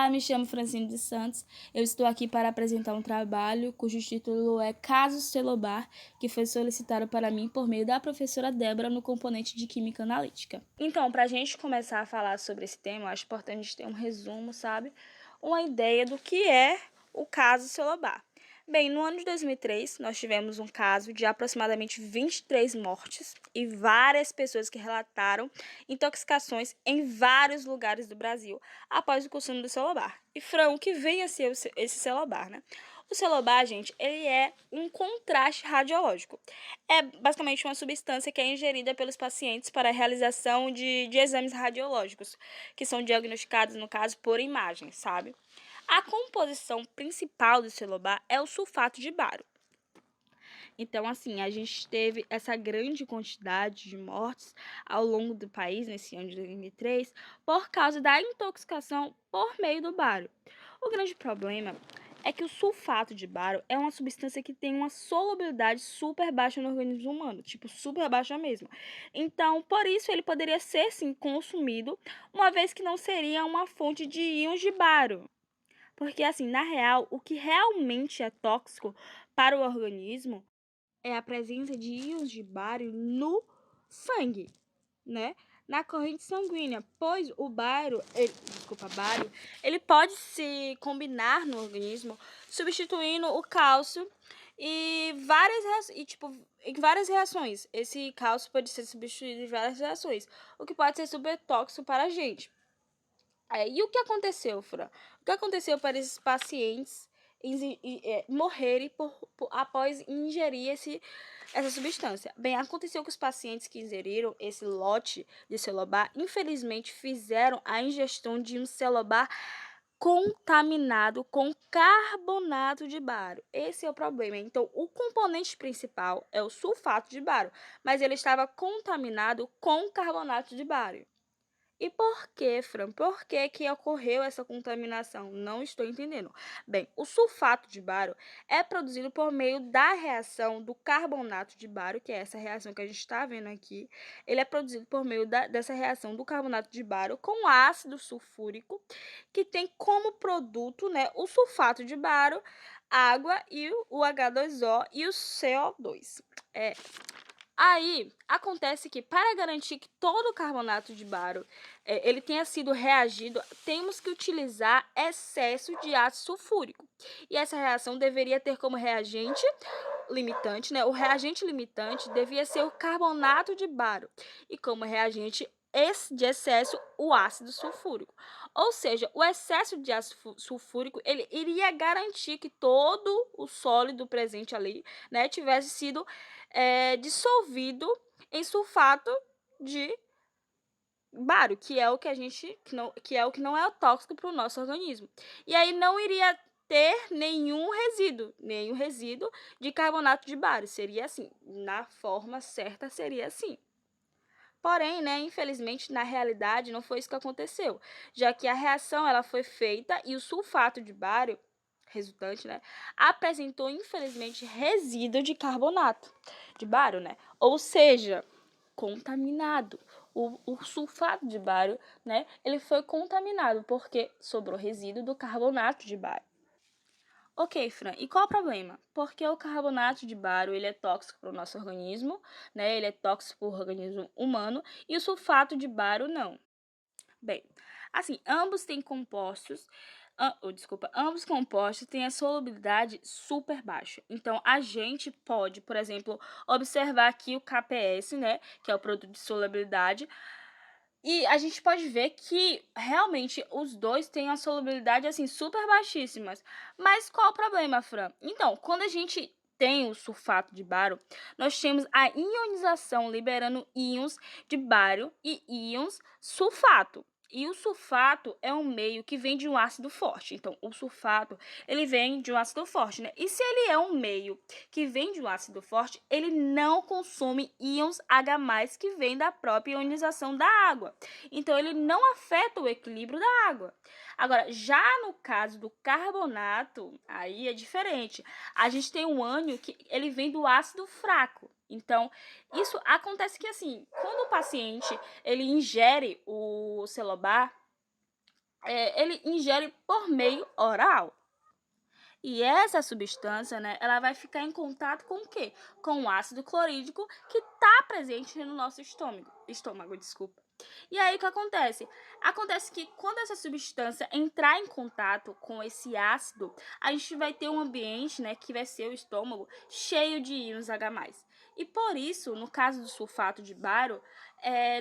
Olá, me chamo Francine dos Santos. Eu estou aqui para apresentar um trabalho cujo título é Caso Celobar, que foi solicitado para mim por meio da professora Débora no componente de Química Analítica. Então, para a gente começar a falar sobre esse tema, eu acho importante a gente ter um resumo, sabe? Uma ideia do que é o caso Celobar. Bem, no ano de 2003, nós tivemos um caso de aproximadamente 23 mortes e várias pessoas que relataram intoxicações em vários lugares do Brasil após o consumo do celobar. E, Fran, o que vem a ser esse celobar, né? O celobar, gente, ele é um contraste radiológico. É basicamente uma substância que é ingerida pelos pacientes para a realização de exames radiológicos, que são diagnosticados, no caso, por imagens, sabe? A composição principal do celobar é o sulfato de bário. Então, assim, a gente teve essa grande quantidade de mortes ao longo do país, nesse ano de 2003, por causa da intoxicação por meio do bário. O grande problema é que o sulfato de bário é uma substância que tem uma solubilidade super baixa no organismo humano, tipo, super baixa mesmo. Então, por isso, ele poderia ser, sim, consumido, uma vez que não seria uma fonte de íons de bário. Porque, assim, na real, o que realmente é tóxico para o organismo é a presença de íons de bário no sangue, né? Na corrente sanguínea, pois o bário, ele pode se combinar no organismo, substituindo o cálcio em várias reações. Esse cálcio pode ser substituído em várias reações, o que pode ser super tóxico para a gente. E o que aconteceu, Fran? O que aconteceu para esses pacientes morrerem após ingerir essa substância? Bem, aconteceu que os pacientes que ingeriram esse lote de celobar, infelizmente, fizeram a ingestão de um celobar contaminado com carbonato de bário. Esse é o problema. Então, o componente principal é o sulfato de bário, mas ele estava contaminado com carbonato de bário. E por que, Fran? Por que ocorreu essa contaminação? Não estou entendendo. Bem, o sulfato de bário é produzido por meio da reação do carbonato de bário, que é essa reação que a gente está vendo aqui. Ele é produzido por meio dessa reação do carbonato de bário com ácido sulfúrico, que tem como produto, né, o sulfato de bário, água e o H2O e o CO2. Aí, acontece que, para garantir que todo o carbonato de bário ele tenha sido reagido, temos que utilizar excesso de ácido sulfúrico. E essa reação deveria ter como reagente limitante, né? O reagente limitante devia ser o carbonato de bário. E como reagente de excesso, o ácido sulfúrico. Ou seja, o excesso de ácido sulfúrico, ele iria garantir que todo o sólido presente ali, né, tivesse sido dissolvido em sulfato de bário, que é o que não é tóxico para o nosso organismo. E aí não iria ter nenhum resíduo de carbonato de bário. Seria assim, na forma certa seria assim. Porém, né, infelizmente, na realidade, não foi isso que aconteceu, já que a reação ela foi feita e o sulfato de bário resultante, né, apresentou, infelizmente, resíduo de carbonato de bário, né? Ou seja, contaminado. O sulfato de bário, né, ele foi contaminado porque sobrou resíduo do carbonato de bário. Ok, Fran, e qual o problema? Porque o carbonato de bário ele é tóxico para o nosso organismo, né? Ele é tóxico para o organismo humano e o sulfato de bário não. Bem, assim, ambos compostos têm a solubilidade super baixa. Então, a gente pode, por exemplo, observar aqui o KPS, né, que é o produto de solubilidade, e a gente pode ver que realmente os dois têm uma solubilidade assim super baixíssimas. Mas qual o problema, Fran? Então, quando a gente tem o sulfato de bário, nós temos a ionização liberando íons de bário e íons sulfato. E o sulfato é um meio que vem de um ácido forte. Então, o sulfato, ele vem de um ácido forte, né? E se ele é um meio que vem de um ácido forte, ele não consome íons H+, que vem da própria ionização da água. Então, ele não afeta o equilíbrio da água. Agora, já no caso do carbonato, aí é diferente. A gente tem um ânion que ele vem do ácido fraco. Então, isso acontece que, assim, quando o paciente ele ingere o celobar, ele ingere por meio oral. E essa substância, né, ela vai ficar em contato com o quê? Com o ácido clorídrico que está presente no nosso estômago, desculpa. E aí o que acontece? Acontece que quando essa substância entrar em contato com esse ácido, a gente vai ter um ambiente, né, que vai ser o estômago, cheio de íons H+. E por isso, no caso do sulfato de bário,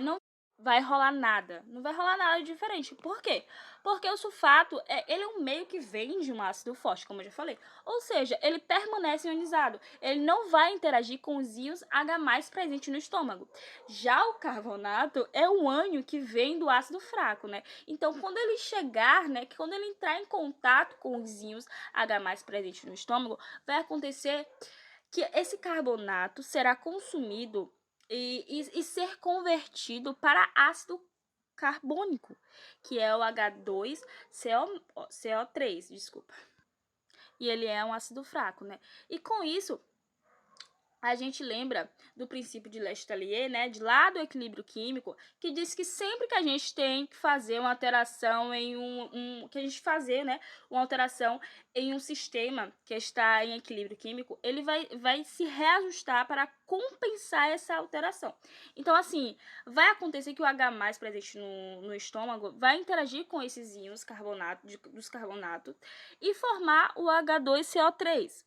não vai rolar nada. Não vai rolar nada diferente. Por quê? Porque o sulfato, ele é um meio que vem de um ácido forte, como eu já falei. Ou seja, ele permanece ionizado. Ele não vai interagir com os íons H+ presentes no estômago. Já o carbonato é um ânion que vem do ácido fraco, né? Então, quando ele chegar, né, quando ele entrar em contato com os íons H+ presentes no estômago, vai acontecer que esse carbonato será consumido e ser convertido para ácido carbônico, que é o H2CO3, desculpa. E ele é um ácido fraco, né? E com isso, a gente lembra do princípio de Lestelier, né, de lá do equilíbrio químico, que diz que sempre que a gente tem que fazer uma alteração em uma alteração em um sistema que está em equilíbrio químico, ele vai se reajustar para compensar essa alteração. Então, assim, vai acontecer que o H+ presente no estômago vai interagir com esses íons dos carbonatos e formar o H2CO3,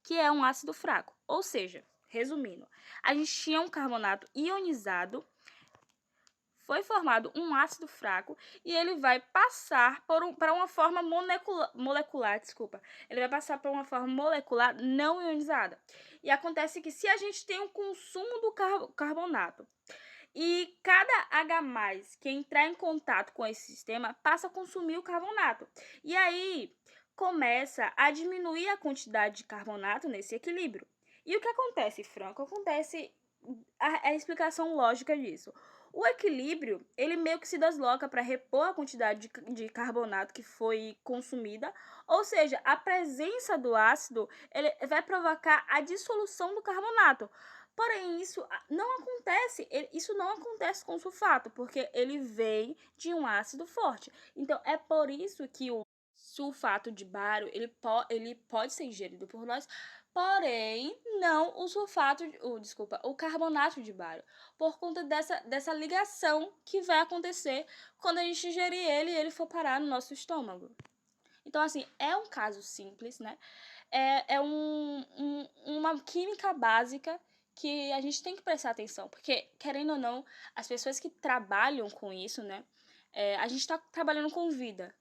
que é um ácido fraco. Ou seja, resumindo, a gente tinha um carbonato ionizado, foi formado um ácido fraco e ele vai passar para uma forma molecular, ele vai passar para uma forma molecular não ionizada. E acontece que se a gente tem um consumo do carbonato e cada H+ que entrar em contato com esse sistema passa a consumir o carbonato. E aí começa a diminuir a quantidade de carbonato nesse equilíbrio. E o que acontece, Franco? Acontece a explicação lógica disso. O equilíbrio, ele meio que se desloca para repor a quantidade de carbonato que foi consumida, ou seja, a presença do ácido ele vai provocar a dissolução do carbonato. Porém, isso não acontece com o sulfato, porque ele vem de um ácido forte. Então, é por isso que o sulfato de bário, ele pode ser ingerido por nós, porém, não o carbonato de bário, por conta dessa ligação que vai acontecer quando a gente ingerir ele e ele for parar no nosso estômago. Então, assim, é um caso simples, né? Uma química básica que a gente tem que prestar atenção, porque, querendo ou não, as pessoas que trabalham com isso, né? A gente está trabalhando com vida,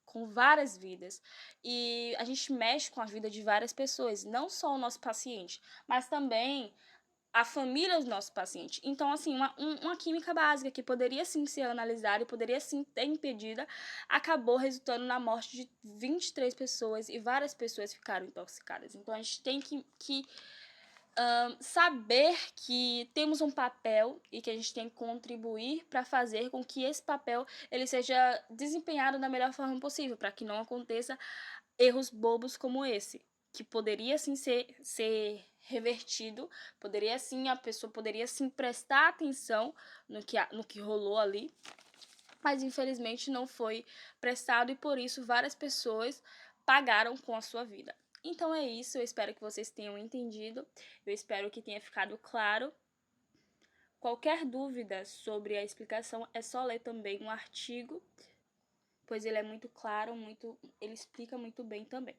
com várias vidas, e a gente mexe com a vida de várias pessoas, não só o nosso paciente, mas também a família do nosso paciente. Então, assim, uma química básica que poderia sim ser analisada e poderia sim ter impedida, acabou resultando na morte de 23 pessoas e várias pessoas ficaram intoxicadas. Então, a gente tem que saber que temos um papel e que a gente tem que contribuir para fazer com que esse papel ele seja desempenhado da melhor forma possível, para que não aconteça erros bobos como esse, que poderia sim ser revertido, a pessoa poderia sim prestar atenção no que rolou ali, mas infelizmente não foi prestado e por isso várias pessoas pagaram com a sua vida. Então é isso, eu espero que vocês tenham entendido, eu espero que tenha ficado claro. Qualquer dúvida sobre a explicação é só ler também um artigo, pois ele é muito claro, ele explica muito bem também.